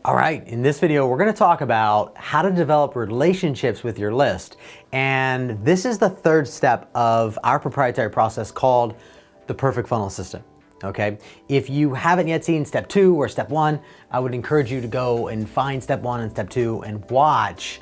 All right, in this video, we're gonna talk about how to develop relationships with your list. And this is the third step of our proprietary process called the perfect funnel system, okay? If you haven't yet seen step 2 or step 1, I would encourage you to go and find step 1 and step 2 and watch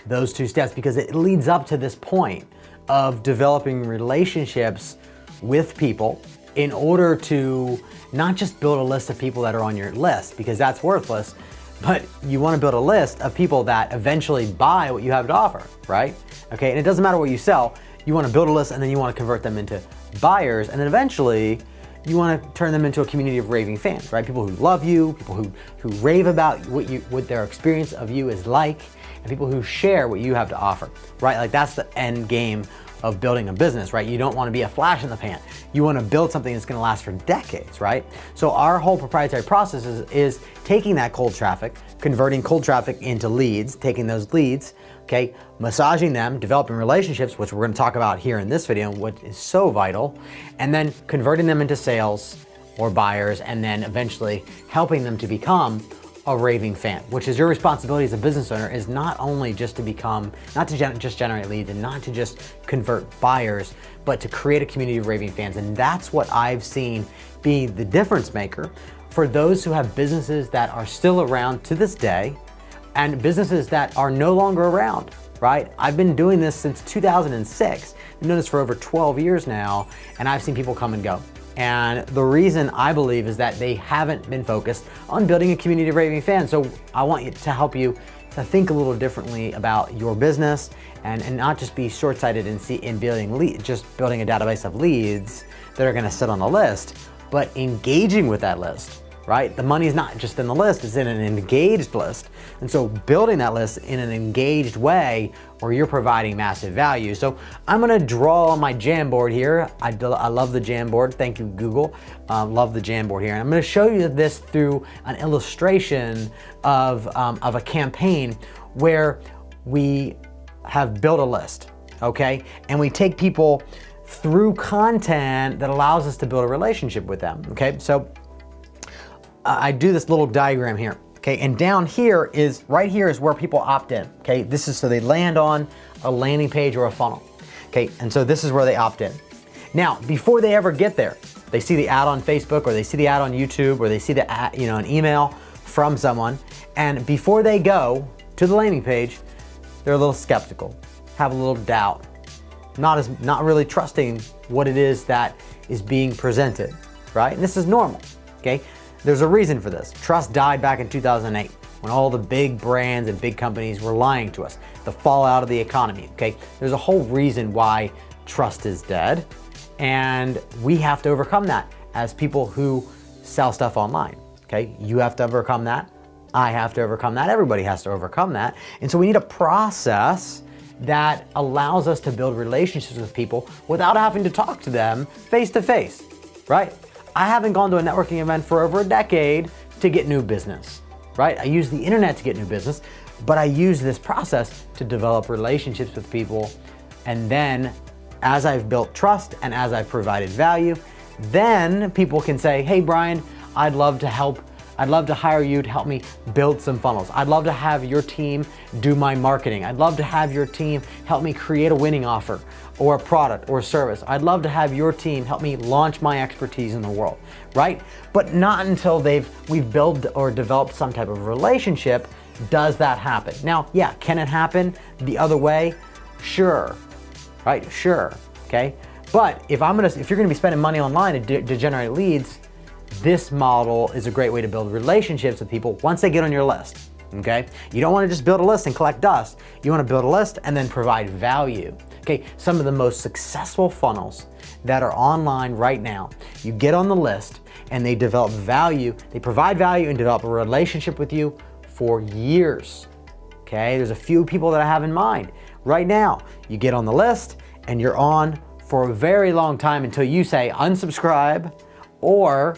those 2 steps because it leads up to this point of developing relationships with people in order to not just build a list of people that are on your list because that's worthless, but you want to build a list of people that eventually buy what you have to offer, right? Okay, and it doesn't matter what you sell, you want to build a list and then you want to convert them into buyers, and then eventually you want to turn them into a community of raving fans, right? People who love you, people who rave about what their experience of you is like, and people who share what you have to offer, right? Like that's the end game of building a business, right? You don't want to be a flash in the pan. You want to build something that's going to last for decades, right? So our whole proprietary process is taking that cold traffic, converting cold traffic into leads, taking those leads, okay, massaging them, developing relationships, which we're going to talk about here in this video, what is so vital, and then converting them into sales or buyers, and then eventually helping them to become a raving fan, which is your responsibility as a business owner, is not only just to become, not to just generate leads and not to just convert buyers, but to create a community of raving fans. And that's what I've seen be the difference maker for those who have businesses that are still around to this day and businesses that are no longer around, right? I've been doing this since 2006. I've been doing this for over 12 years now, and I've seen people come and go. And the reason I believe is that they haven't been focused on building a community of raving fans. So I want to help you to think a little differently about your business and not just be short-sighted in building just building a database of leads that are gonna sit on a list, but engaging with that list, right? The money is not just in the list, it's in an engaged list. And so building that list in an engaged way where you're providing massive value. So I'm gonna draw on my Jamboard here. I love the Jamboard, thank you Google. Love the Jamboard here. And I'm gonna show you this through an illustration of a campaign where we have built a list, okay? And we take people through content that allows us to build a relationship with them, okay? So I do this little diagram here, okay? And down here is, right here is where people opt in, okay? This is so they land on a landing page or a funnel, okay? And so this is where they opt in. Now, before they ever get there, they see the ad on Facebook or they see the ad on YouTube or they see the ad, an email from someone, and before they go to the landing page, they're a little skeptical, have a little doubt, not really trusting what it is that is being presented, right? And this is normal, okay? There's a reason for this. Trust died back in 2008 when all the big brands and big companies were lying to us. The fallout of the economy, okay? There's a whole reason why trust is dead, and we have to overcome that as people who sell stuff online, okay? You have to overcome that. I have to overcome that. Everybody has to overcome that. And so we need a process that allows us to build relationships with people without having to talk to them face to face, right? I haven't gone to a networking event for over a decade to get new business, right? I use the internet to get new business, but I use this process to develop relationships with people. And then as I've built trust and as I've provided value, then people can say, hey, Bryan, I'd love to hire you to help me build some funnels. I'd love to have your team do my marketing. I'd love to have your team help me create a winning offer or a product or service. I'd love to have your team help me launch my expertise in the world, right? But not until we've built or developed some type of relationship does that happen. Now, yeah, can it happen the other way? Sure, right? Sure, okay? But if you're gonna be spending money online to generate leads, this model is a great way to build relationships with people once they get on your list, okay? You don't wanna just build a list and collect dust. You wanna build a list and then provide value, okay? Some of the most successful funnels that are online right now, you get on the list and they develop value, they provide value and develop a relationship with you for years, okay? There's a few people that I have in mind right now. You get on the list and you're on for a very long time until you say unsubscribe, or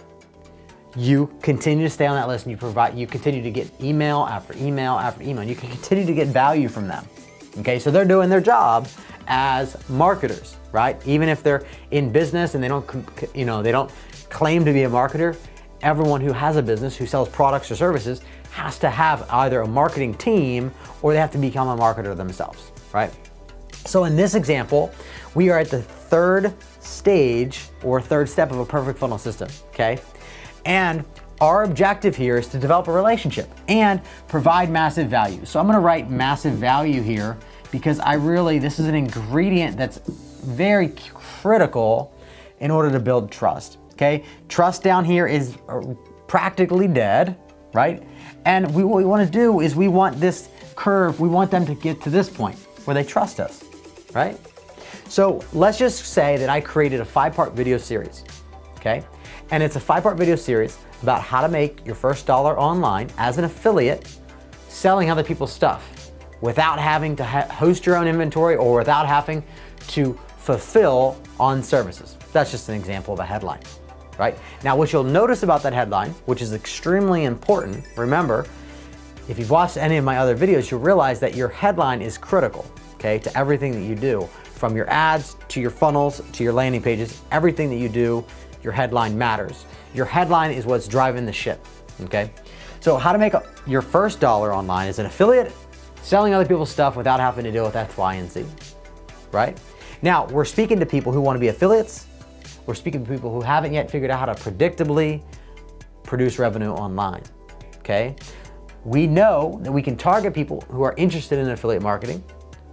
you continue to stay on that list and you continue to get email after email after email, and you can continue to get value from them. Okay, so they're doing their job as marketers, right? Even if they're in business and they don't claim to be a marketer, everyone who has a business who sells products or services has to have either a marketing team or they have to become a marketer themselves, right? So in this example, we are at the third stage or third step of a perfect funnel system, okay? And our objective here is to develop a relationship and provide massive value. So I'm gonna write massive value here because this is an ingredient that's very critical in order to build trust, okay? Trust down here is practically dead, right? And what we wanna do is we want this curve, we want them to get to this point where they trust us, right? So let's just say that I created a 5-part video series, okay? And it's a 5-part video series about how to make your first dollar online as an affiliate selling other people's stuff without having to host your own inventory or without having to fulfill on services. That's just an example of a headline, right? Now, what you'll notice about that headline, which is extremely important, remember, if you've watched any of my other videos, you'll realize that your headline is critical, okay, to everything that you do, from your ads to your funnels to your landing pages, everything that you do, your headline matters. Your headline is what's driving the ship, okay? So how to make your first dollar online as an affiliate, selling other people's stuff without having to deal with X, Y, and Z, right? Now, we're speaking to people who want to be affiliates. We're speaking to people who haven't yet figured out how to predictably produce revenue online, okay? We know that we can target people who are interested in affiliate marketing,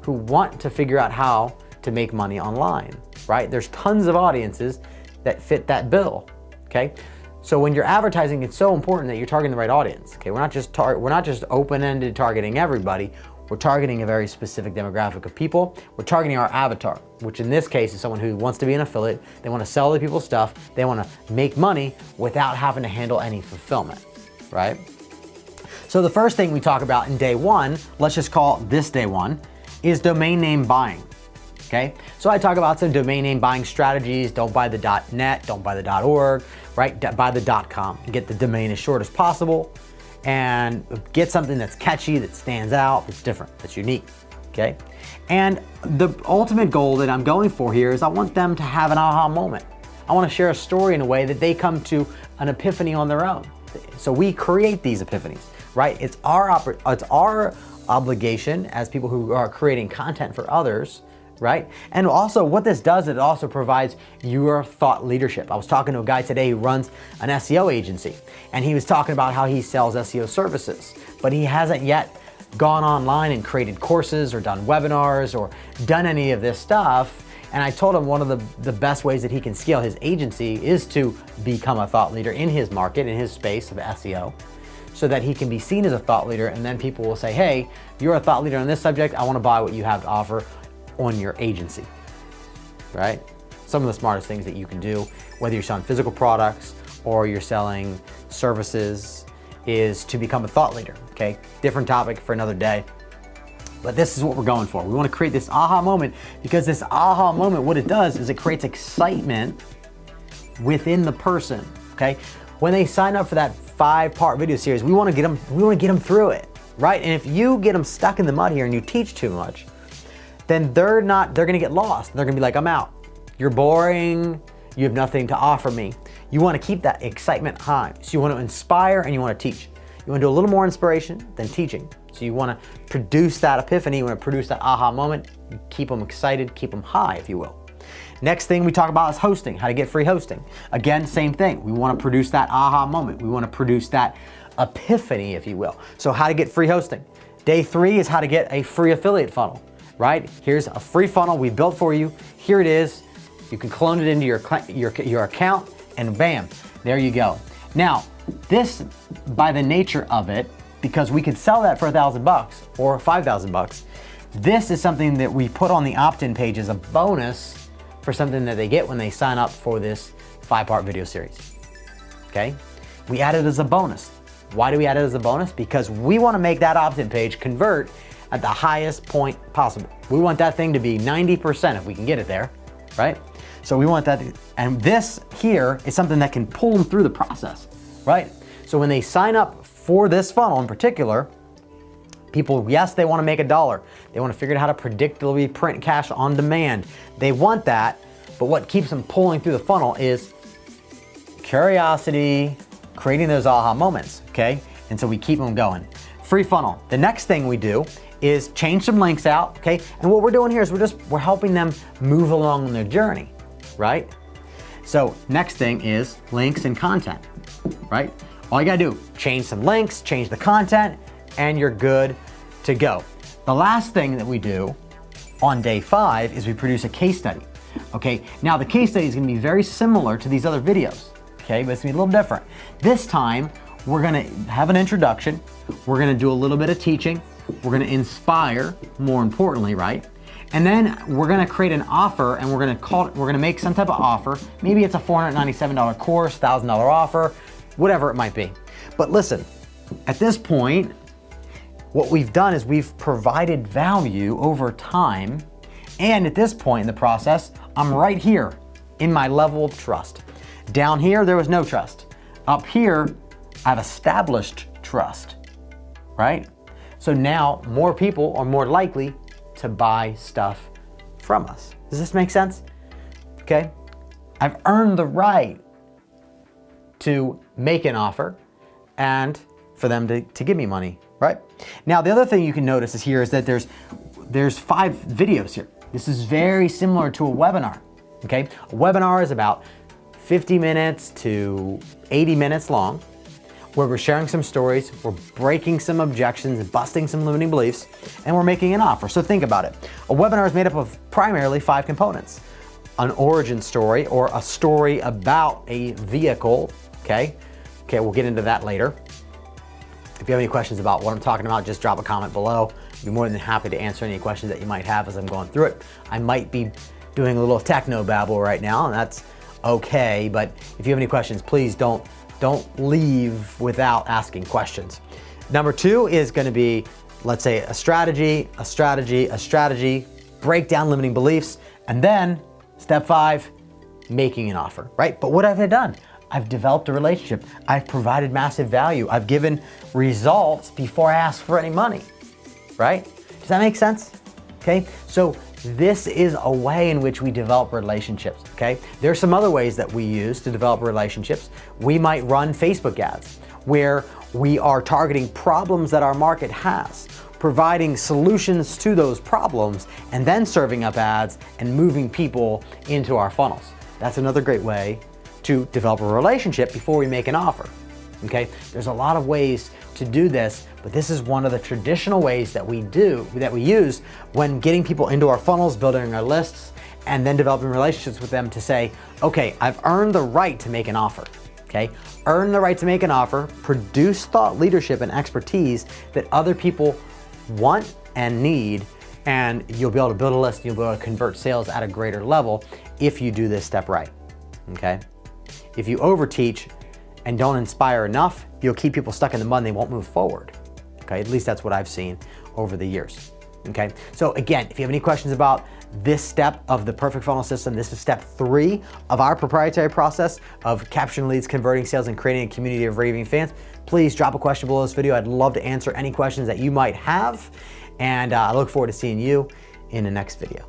who want to figure out how to make money online, right? There's tons of audiences that fit that bill, okay? So when you're advertising, it's so important that you're targeting the right audience, okay? We're not just open-ended targeting everybody. We're targeting a very specific demographic of people. We're targeting our avatar, which in this case is someone who wants to be an affiliate. They want to sell other people's stuff. They want to make money without having to handle any fulfillment, right? So the first thing we talk about in day one, let's just call this day one, is domain name buying. Okay, so I talk about some domain name buying strategies. Don't buy the .net, don't buy the .org, right? Buy the .com. Get the domain as short as possible and get something that's catchy, that stands out, that's different, that's unique, okay? And the ultimate goal that I'm going for here is I want them to have an aha moment. I want to share a story in a way that they come to an epiphany on their own. So we create these epiphanies, right? It's our obligation as people who are creating content for others, right? And also what this does, it also provides your thought leadership. I was talking to a guy today who runs an SEO agency, and he was talking about how he sells SEO services, but he hasn't yet gone online and created courses or done webinars or done any of this stuff. And I told him one of the best ways that he can scale his agency is to become a thought leader in his market, in his space of SEO, so that he can be seen as a thought leader, and then people will say, hey, you're a thought leader on this subject, I want to buy what you have to offer on your agency, right? Some of the smartest things that you can do, whether you're selling physical products or you're selling services, is to become a thought leader, okay? Different topic for another day, but this is what we're going for. We want to create this aha moment, because this aha moment, what it does is it creates excitement within the person, okay? When they sign up for that 5-part video series, we want to get them through it, right? And if you get them stuck in the mud here and you teach too much, then they're gonna get lost. They're gonna be like, I'm out. You're boring, you have nothing to offer me. You wanna keep that excitement high. So you wanna inspire and you wanna teach. You wanna do a little more inspiration than teaching. So you wanna produce that epiphany, you wanna produce that aha moment, keep them excited, keep them high, if you will. Next thing we talk about is hosting, how to get free hosting. Again, same thing. We wanna produce that aha moment. We wanna produce that epiphany, if you will. So how to get free hosting. Day 3 is how to get a free affiliate funnel. Right? Here's a free funnel we built for you. Here it is. You can clone it into your account, and bam, there you go. Now, this, by the nature of it, because we could sell that for $1,000 or $5,000, this is something that we put on the opt-in page as a bonus for something that they get when they sign up for this 5-part video series. Okay? We add it as a bonus. Why do we add it as a bonus? Because we want to make that opt-in page convert at the highest point possible. We want that thing to be 90% if we can get it there, right? So we want that, and this here is something that can pull them through the process, right? So when they sign up for this funnel in particular, people, yes, they want to make $1. They want to figure out how to predictably print cash on demand. They want that, but what keeps them pulling through the funnel is curiosity, creating those aha moments, okay? And so we keep them going. Free funnel. The next thing we do is change some links out, okay? And what we're doing here is we're helping them move along on their journey, right? So next thing is links and content, right? All you gotta do, change some links, change the content, and you're good to go. The last thing that we do on day 5 is we produce a case study, okay? Now the case study is gonna be very similar to these other videos, okay? But it's gonna be a little different. This time, we're gonna have an introduction, we're gonna do a little bit of teaching, we're gonna inspire, more importantly, right? And then we're gonna create an offer and we're gonna make some type of offer. Maybe it's a $497 course, $1,000 offer, whatever it might be. But listen, at this point, what we've done is we've provided value over time. And at this point in the process, I'm right here in my level of trust. Down here, there was no trust. Up here, I've established trust, right? So now more people are more likely to buy stuff from us. Does this make sense? Okay. I've earned the right to make an offer and for them to give me money, right? Now, the other thing you can notice is here is that there's 5 videos here. This is very similar to a webinar, okay? A webinar is about 50 minutes to 80 minutes long, where we're sharing some stories, we're breaking some objections, busting some limiting beliefs, and we're making an offer. So think about it. A webinar is made up of primarily 5 components. An origin story, or a story about a vehicle, okay? Okay, we'll get into that later. If you have any questions about what I'm talking about, just drop a comment below. I'd be more than happy to answer any questions that you might have as I'm going through it. I might be doing a little techno babble right now, and that's okay, but if you have any questions, please don't leave without asking questions. Number 2 is gonna be, let's say, a strategy, break down limiting beliefs, and then step 5, making an offer, right? But what have I done? I've developed a relationship. I've provided massive value. I've given results before I ask for any money, right? Does that make sense? Okay, so this is a way in which we develop relationships, okay? There's some other ways that we use to develop relationships. We might run Facebook ads where we are targeting problems that our market has, providing solutions to those problems, and then serving up ads and moving people into our funnels. That's another great way to develop a relationship before we make an offer, okay? There's a lot of ways to do this, but this is one of the traditional ways that we use when getting people into our funnels, building our lists, and then developing relationships with them to say, okay, I've earned the right to make an offer, okay? Earn the right to make an offer, produce thought leadership and expertise that other people want and need, and you'll be able to build a list, and you'll be able to convert sales at a greater level if you do this step right, okay? If you overteach and don't inspire enough, you'll keep people stuck in the mud and they won't move forward. Okay, at least that's what I've seen over the years. Okay, so again, if you have any questions about this step of the perfect funnel system, this is step 3 of our proprietary process of capturing leads, converting sales, and creating a community of raving fans, please drop a question below this video. I'd love to answer any questions that you might have, and I look forward to seeing you in the next video.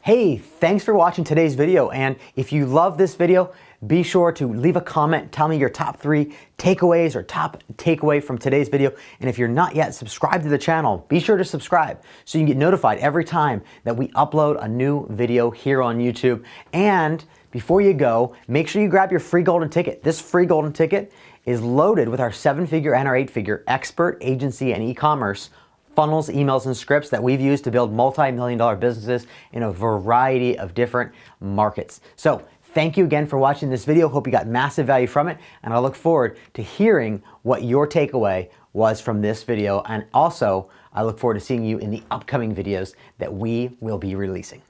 Hey, thanks for watching today's video, and if you love this video, be sure to leave a comment, tell me your top 3 takeaways or top takeaway from today's video. And if you're not yet subscribed to the channel, be sure to subscribe so you can get notified every time that we upload a new video here on YouTube. And before you go, make sure you grab your free golden ticket. This free golden ticket is loaded with our 7-figure and our 8-figure expert agency and e-commerce funnels, emails, and scripts that we've used to build multi-million-dollar businesses in a variety of different markets. So thank you again for watching this video. Hope you got massive value from it, and I look forward to hearing what your takeaway was from this video. And also, I look forward to seeing you in the upcoming videos that we will be releasing.